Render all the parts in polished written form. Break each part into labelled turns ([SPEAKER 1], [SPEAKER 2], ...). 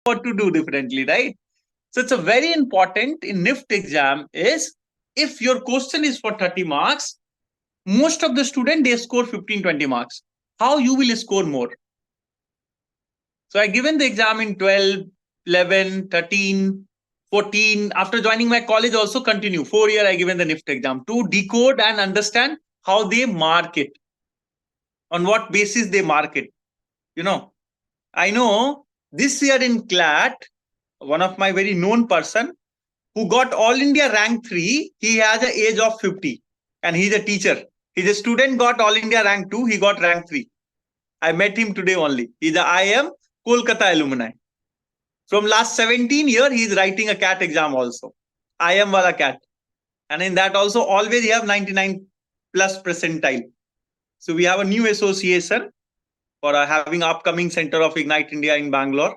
[SPEAKER 1] what to do differently, right? So it's a very important in Nift exam is if your question is for 30 marks, most of the student they score 15-20 marks. How you will score more? So I given the exam in 12, 11, 13, 14. After joining my college, also continue. 4 year I given the Nift exam to decode and understand how they mark it, on what basis they mark it. You know, I know this year in CLAT, one of my very known person who got All India rank 3, he has an age of 50 and he's a teacher. He's a student, got All India rank 2, he got rank 3. I met him today only. He's a IIM Kolkata alumni. From last 17 years, he is writing a CAT exam also. IIM wala CAT. And in that also, always he have 99 plus percentile. So we have a new association for having upcoming Center of Ignite India in Bangalore.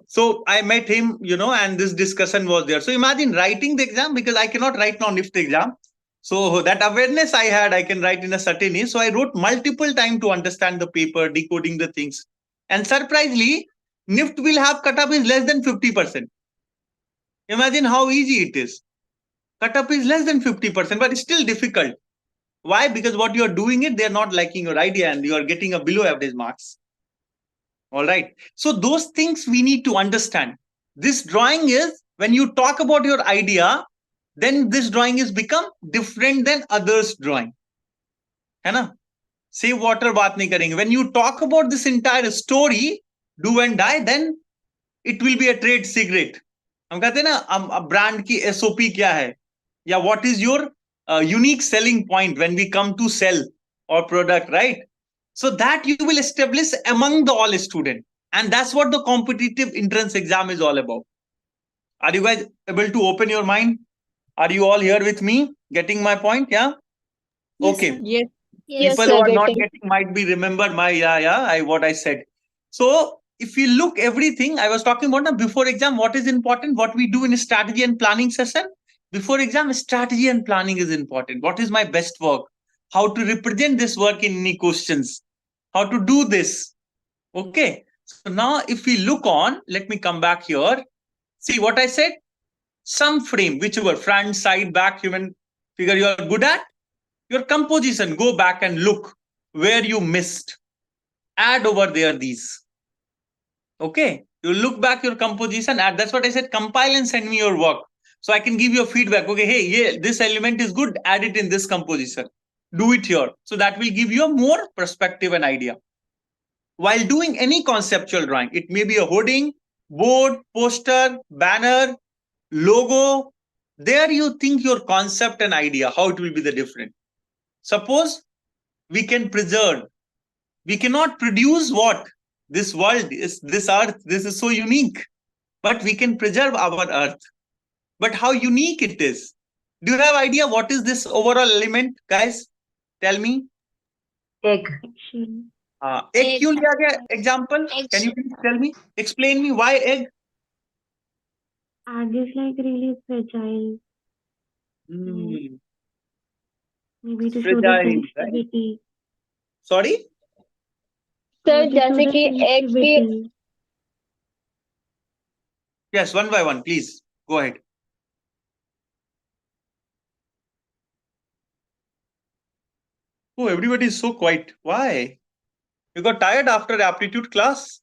[SPEAKER 1] So I met him, and this discussion was there. So imagine writing the exam, because I cannot write now Nift exam. So that awareness I had, I can write in a certain age. So I wrote multiple times to understand the paper, decoding the things. And surprisingly, Nift will have cut-off is less than 50%. Imagine how easy it is. Cut-off is less than 50%, but it's still difficult. Why? Because what you are doing it, they are not liking your idea and you are getting a below average marks. All right. So those things we need to understand. This drawing is, when you talk about your idea, then this drawing is become different than others' drawing. है ना? Save water बात नहीं करेंगे. When you talk about this entire story, do and die, then it will be a trade secret. हम कहते हैं ना, brand की SOP क्या है, या what is your unique selling point when we come to sell or product, right? So that you will establish among the all students, and that's what the competitive entrance exam is all about. Are you guys able to open your mind? Are you all here with me? Getting my point? Yeah. Okay.
[SPEAKER 2] Yes.
[SPEAKER 1] People who are not getting might be remember my what I said. So if you look everything I was talking about now, before exam, what is important? What we do in strategy and planning session before exam, strategy and planning is important. What is my best work? How to represent this work in any questions? How to do this? Okay. So now if we look on, let me come back here. See what I said. Some frame, whichever front, side, back, human figure you are good at. Your composition, go back and look where you missed. Add over there these. Okay. You look back your composition, add. That's what I said. Compile and send me your work. So I can give you a feedback. Okay, hey, yeah, this element is good. Add it in this composition. Do it here. So that will give you a more perspective and idea. While doing any conceptual drawing, it may be a hoarding, board, poster, banner, logo. There you think your concept and idea, how it will be the different. Suppose we can preserve. We cannot produce what? This world is, this earth, this is so unique. But we can preserve our earth. But how unique it is. Do you have idea what is this overall element, guys? Tell me.
[SPEAKER 3] Egg.
[SPEAKER 1] Egg क्यों लिया गया example? Can you please tell me? Explain me why egg?
[SPEAKER 4] Egg is like really fragile. Maybe to show the sensitivity.
[SPEAKER 1] Right? Sorry?
[SPEAKER 2] Sir, जैसे कि egg की.
[SPEAKER 1] Yes, one by one, please. Go ahead. Oh, everybody is so quiet. Why? You got tired after aptitude class?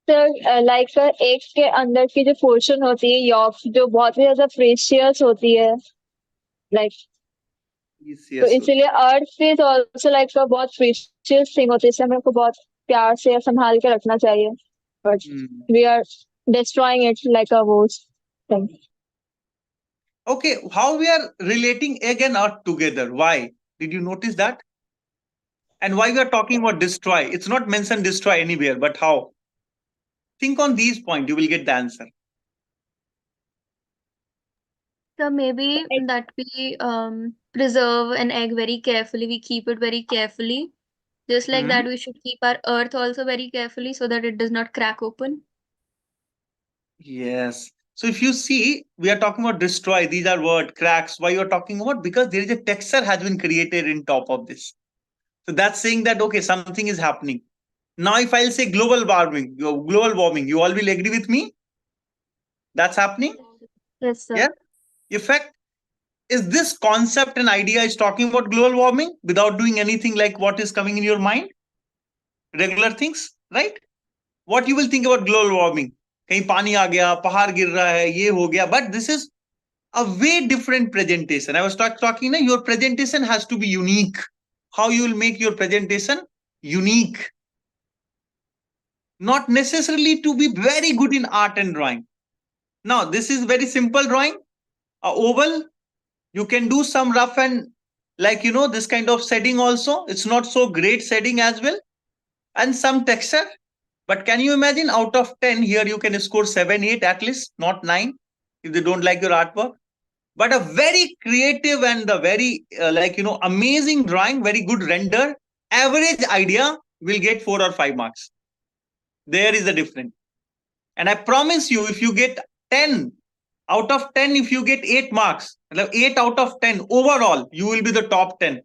[SPEAKER 2] Sir, like sir, egg के अंदर की जो portion होती है, yolk, जो बहुत ही ज़्यादा precious होती है, like. तो इसलिए अर्थ इज आल्सो लाइक अ बहुत प्रीशियस थिंग होती है, इसे हमें को बहुत प्यार से संभाल के रखना चाहिए, but we are destroying it like a worst thing.
[SPEAKER 1] Okay, how we are relating egg and earth together? Why? Did you notice that? And why we are talking about destroy? It's not mentioned destroy anywhere, but how? Think on these points, you will get the answer.
[SPEAKER 4] So maybe that we preserve an egg very carefully, we keep it very carefully. Just like that, we should keep our earth also very carefully so that it does not crack open.
[SPEAKER 1] Yes. So if you see, we are talking about destroy. These are word cracks. Why you are talking about? Because there is a texture has been created in top of this. So that's saying that, okay, something is happening. Now, if I'll say global warming, you all will agree with me? That's happening?
[SPEAKER 4] Yes, sir.
[SPEAKER 1] Yeah. Effect is this concept and idea is talking about global warming without doing anything like what is coming in your mind, regular things, right? What you will think about global warming? कहीं पानी आ गया, पहाड़ गिर रहा है, ये हो गया. But this is a way different presentation. I was talking, your presentation has to be unique. How you will make your presentation unique? Not necessarily to be very good in art and drawing. Now, this is very simple drawing. A oval, you can do some rough and this kind of setting also. It's not so great setting as well. And some texture. But can you imagine out of 10 here you can score 7, 8 at least, not 9 if they don't like your artwork. But a very creative and a very amazing drawing, very good render, average idea will get 4 or 5 marks. There is a difference. And I promise you, if you get 10 out of 10, if you get 8 marks, 8 out of 10 overall, you will be the top 10.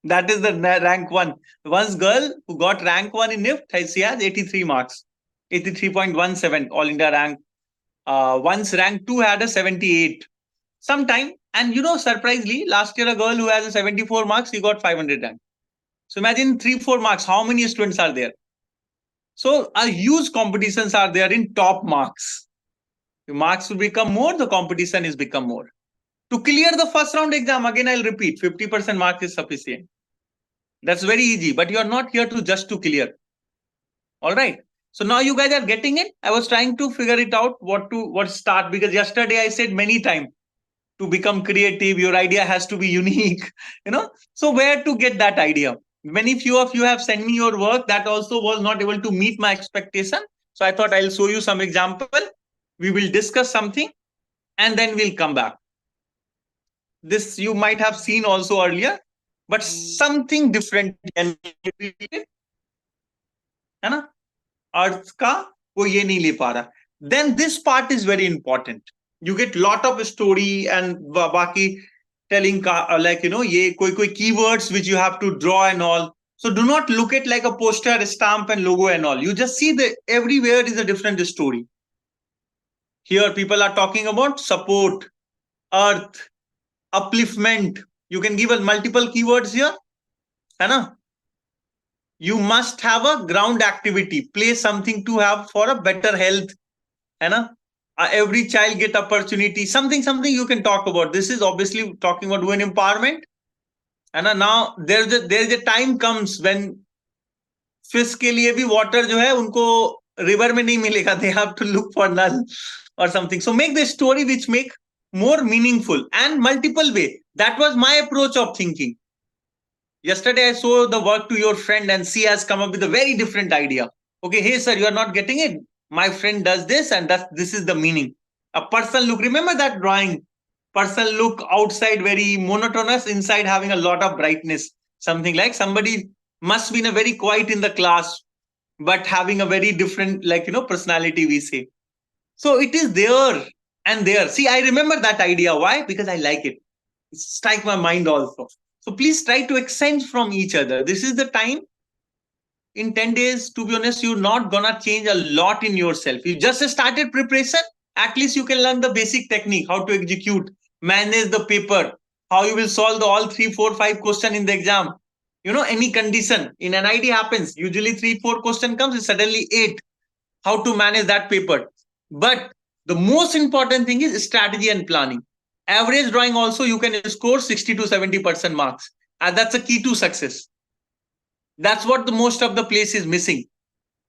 [SPEAKER 1] That is the rank 1. One girl who got rank 1 in Nift, she has 83 marks, 83.17 all India rank. Once rank 2 had a 78 sometime. And surprisingly, last year a girl who has a 74 marks, she got 500 rank. So imagine 3-4 marks, how many students are there? So a huge competitions are there in top marks. The marks will become more, the competition is become more. To clear the first round exam, again I'll repeat, 50% mark is sufficient. That's very easy, but you are not here to just to clear. All right. So now you guys are getting it. I was trying to figure it out what start, because yesterday I said many times to become creative, your idea has to be unique. So where to get that idea? Many few of you have sent me your work that also was not able to meet my expectation. So I thought I'll show you some example. We will discuss something and then we'll come back. This you might have seen also earlier, but something different. है ना? अर्थ का वो ये नहीं ले पा रहा. Then this part is very important. You get lot of story and बाकी telling ये कोई keywords which you have to draw and all. So do not look at like a poster, stamp and logo and all. You just see that everywhere is a different story. Here people are talking about support, earth, upliftment. You can give multiple keywords here. है ना? You must have a ground activity, play something to have for a better health. Every child get opportunity, something you can talk about. This is obviously talking about women empowerment. Now there's a time comes when fish के लिए भी water जो है उनको river में नहीं मिलेगा. They have to look for null or something. So make the story which make more meaningful and multiple way. That was my approach of thinking. Yesterday I showed the work to your friend and she has come up with a very different idea. Okay, hey sir, you are not getting it. My friend does this and this is the meaning. A person look, remember that drawing? Person look outside very monotonous, inside having a lot of brightness. Something like somebody must be in a very quiet in the class, but having a very different personality we say. So it is there and there. See, I remember that idea. Why? Because I like it. It strike my mind also. So please try to exchange from each other. This is the time. In 10 days, to be honest, you're not gonna change a lot in yourself. You just started preparation. At least you can learn the basic technique, how to execute, manage the paper, how you will solve all 3, 4, 5 questions in the exam. Any condition in an ID happens. Usually 3, 4 question comes, it's suddenly 8. How to manage that paper. But the most important thing is strategy and planning. Average drawing also you can score 60 to 70% marks. And that's a key to success. That's what the most of the place is missing.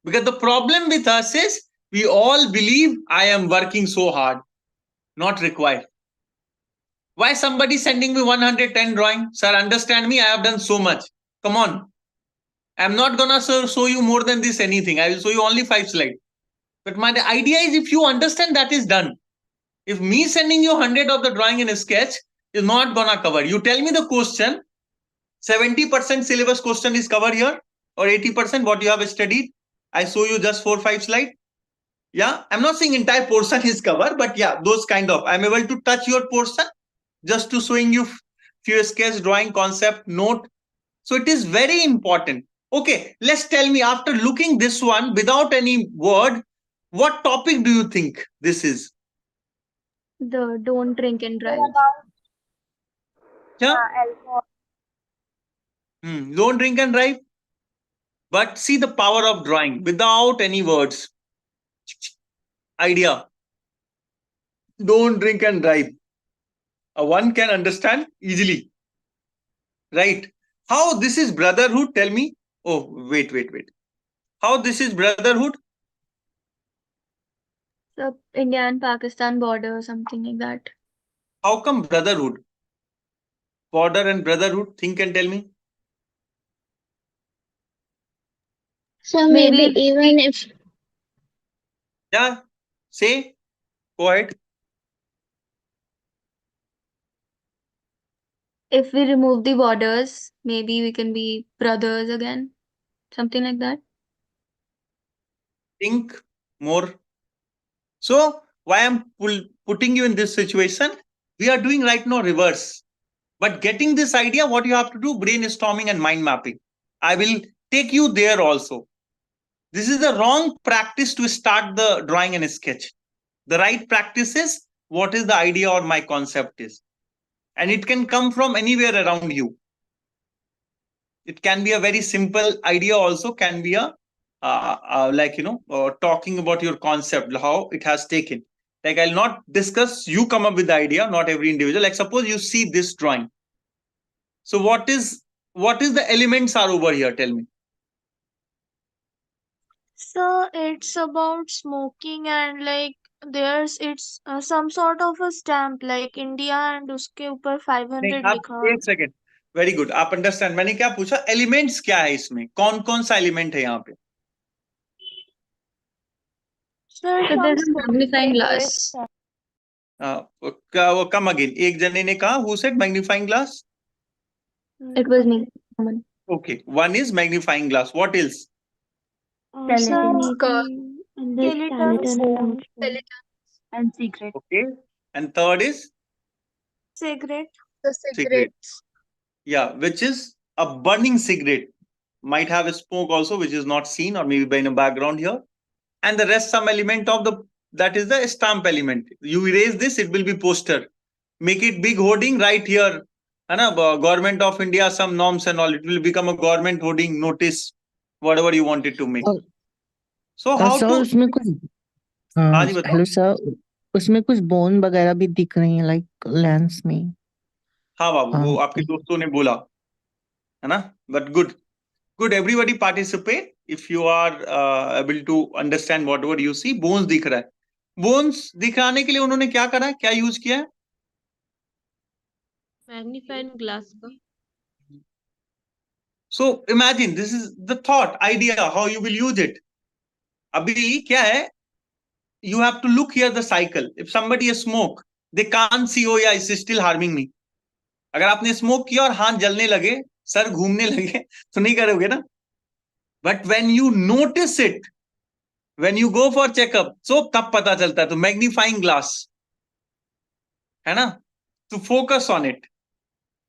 [SPEAKER 1] Because the problem with us is we all believe I am working so hard. Not required. Why somebody sending me 110 drawing? Sir, understand me, I have done so much. Come on. I'm not gonna show you more than this anything. I will show you only 5 slides. But my idea is if you understand that is done. If me sending you 100 of the drawing in a sketch is not gonna cover. You tell me the question, 70% syllabus question is covered here or 80% what you have studied. I show you just 4, 5 slides. Yeah, I'm not saying entire portion is covered, but yeah, those kind of. I'm able to touch your portion just to showing you few sketch, drawing, concept, note. So it is very important. Okay, let's tell me, after looking this one without any word, what topic do you think this is?
[SPEAKER 4] The don't drink and drive.
[SPEAKER 1] Yeah. Don't drink and drive. But see the power of drawing without any words. Idea. Don't drink and drive. One can understand easily. Right? How this is brotherhood? Tell me. Oh, wait. How this is brotherhood?
[SPEAKER 4] The India and Pakistan border or something like that.
[SPEAKER 1] How come brotherhood? Border and brotherhood? Think and tell me.
[SPEAKER 2] So maybe even if
[SPEAKER 1] Yeah. Say. Go ahead.
[SPEAKER 4] If we remove the borders, maybe we can be brothers again. Something like that.
[SPEAKER 1] Think more. So why I'm putting you in this situation? We are doing right now reverse. But getting this idea, what you have to do, brainstorming and mind mapping. I will take you there also. This is the wrong practice to start the drawing and sketch. The right practice is what is the idea or my concept is. And it can come from anywhere around you. It can be a very simple idea also, can be a talking about your concept, how it has taken. Like I'll not discuss, you come up with the idea, not every individual. Like suppose you see this drawing. So what is the elements are over here? Tell me.
[SPEAKER 3] So it's about smoking and like it's some sort of a stamp like India and उसके ऊपर 500
[SPEAKER 1] आप
[SPEAKER 3] लिखा हुआ
[SPEAKER 1] एक second. Very good. आप understand. मैंने क्या पूछा, एलिमेंट्स क्या है इसमें, कौन कौन सा एलिमेंट है यहाँ पे?
[SPEAKER 3] Sir,
[SPEAKER 4] So
[SPEAKER 3] some
[SPEAKER 4] there's a magnifying glass.
[SPEAKER 1] वो कम अगेन. एक जने ने कहा who said magnifying glass?
[SPEAKER 4] It was me. Someone.
[SPEAKER 1] Okay, one is magnifying glass. What else?
[SPEAKER 3] skeleton
[SPEAKER 2] and secret.
[SPEAKER 1] Okay, and third is
[SPEAKER 3] cigarette.
[SPEAKER 4] The
[SPEAKER 1] cigarette. Yeah, which is a burning cigarette. Might have a smoke also, which is not seen, or maybe by in a background here. And the rest, some element of the, that is the stamp element. You erase this, it will be poster. Make it big hoarding right here. Government of India, some norms and all. It will become a government hoarding notice, whatever you want it to make. So how
[SPEAKER 5] sir
[SPEAKER 1] to?
[SPEAKER 5] उसमें कुछ
[SPEAKER 1] हाँ जी बताओ.
[SPEAKER 5] Hello sir, उसमें कुछ bone वगैरह भी दिख रही है लाइक लेंस में.
[SPEAKER 1] हाँ बाबू, वो आपके दोस्तों ने बोला है ना. But good everybody participate if you are able to understand whatever you see. Bones दिख रहा है. बोन्स दिखाने के लिए उन्होंने क्या करा है, क्या यूज किया है?
[SPEAKER 3] मैग्नीफाइंग ग्लास का.
[SPEAKER 1] So imagine, this is the thought, idea, how you will use it. अभी क्या है, you have to look here the cycle. If somebody has smoke, they can't see, oh yeah, it's still harming me. अगर आपने smoke किया और हाथ जलने लगे, सर घूमने लगे, तो नहीं करोगे ना. But when you notice it, when you go for checkup, so तब पता चलता है. तो मैग्नीफाइंग ग्लास है ना, to focus on it.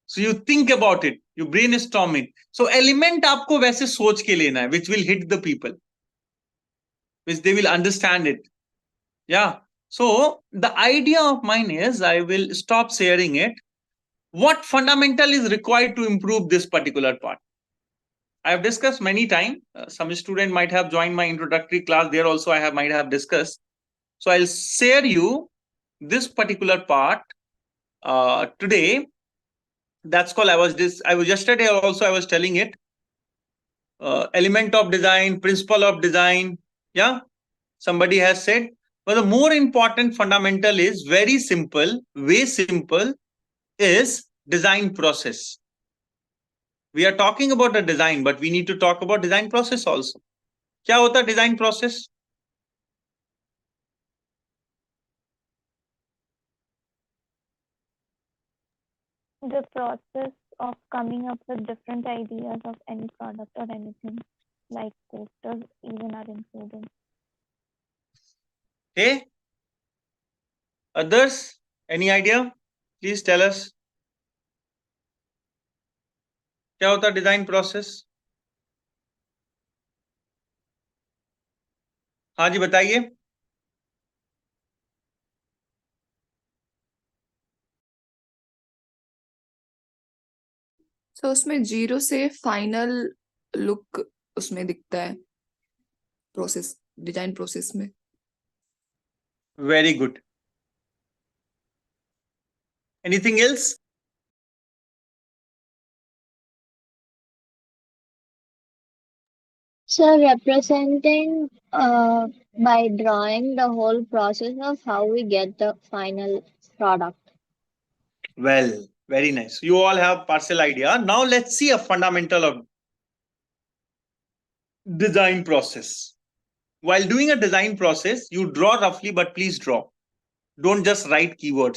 [SPEAKER 1] So you think about it, you brainstorm it. So element आपको वैसे सोच के लेना है, which will hit the people, which they will understand it. Yeah. So the idea of mine is, I will stop sharing it. What fundamental is required to improve this particular part? I have discussed many times. Some student might have joined my introductory class. There also I might have discussed. So I'll share you this particular part today. That's called, I was yesterday also I was telling it. Element of design, principle of design. Yeah. Somebody has said, but the more important fundamental is very simple, way simple, is design process. We are talking about the design, but we need to talk about design process also. क्या होता है design process?
[SPEAKER 3] The process of coming up with different ideas of any product or anything, like posters even are included.
[SPEAKER 1] Okay. Others, any idea? Please tell us. क्या होता है design process? हाँ जी बताइए।
[SPEAKER 6] तो उसमें 0 से फाइनल लुक उसमें दिखता है प्रोसेस, डिजाइन प्रोसेस में।
[SPEAKER 1] Very good. Anything else?
[SPEAKER 2] So representing by drawing the whole process of how we get the final product.
[SPEAKER 1] Well, very nice. You all have partial idea. Now let's see a fundamental of design process. While doing a design process, you draw roughly, but please draw. Don't just write keywords.